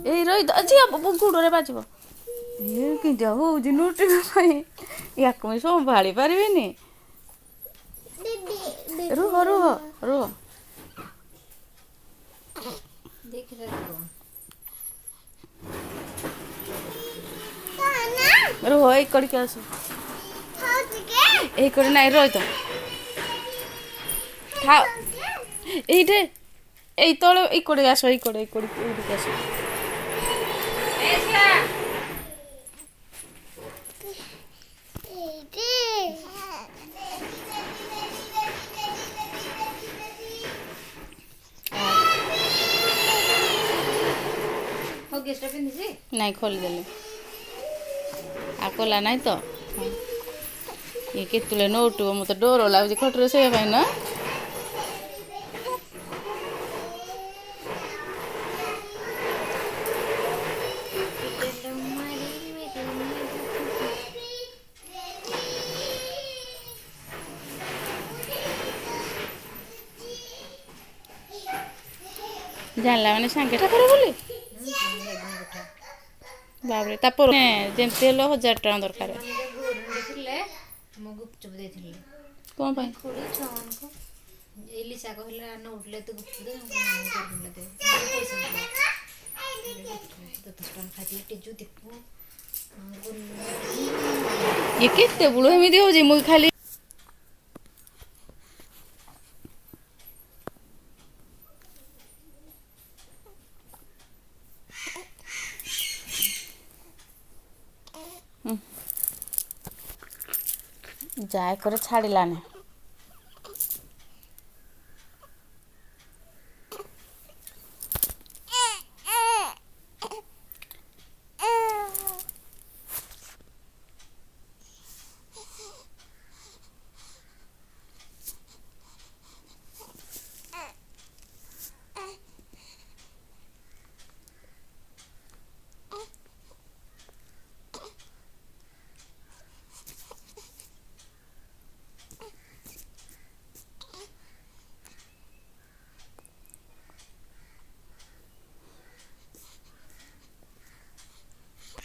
ଏଇ ରହି ଝିଅ ଗୋଡ଼ରେ ବାଜିବ ଏ କେମିତିଆ ହେଉଛି ନୁଟିବା ପାଇଁ ୟାକୁ ମୁଁ ସମ୍ଭାଳି ପାରିବିନି ରୁହ ରୁହ ରୁହ ରୁହ ଏଇ କଡ଼ିକି ଆସ ଏଇ କଡ଼ି ନାଇଁ ରହି ତ ଥାଉ ଏଇଟେ ଏଇ ତଳେ ଏଇ କଡ଼ିକି ଆସ ଏଇ କଡ଼ିକି ଆସ ନାଇଁ ଖୋଲିଦେଲି ଆଉ କଲା ନାଇଁ ତ ଇଏ କେତେବେଳେ ନଉଟିବ ମୋତେ ଡର ଲାଗୁଛି ଖଟରେ ଶୋଇବା ପାଇଁ ନା ଜାଣିଲା ମାନେ ସାଙ୍ଗେ ଠାକୁର ବୋଲି ବାବରେ ତାପରେ ଯେମିତି ହେଲେ 1000 ଟଙ୍କା ଦରକାର କ'ଣ ପାଇଁ ଏଲିସା କହିଲା ନଉଟିଲେ ତୁ ଗୁପଚୁପ ଦେ ଖାଇଥିଲି ଟିଜୁ ଦୀପୁ ଇଏ କେତେ ବୁଳୁ ଏମିତି ହେଉଛି ମୁଁ ଖାଲି ଯାଏ করে ଛାଡ଼ିଲାନି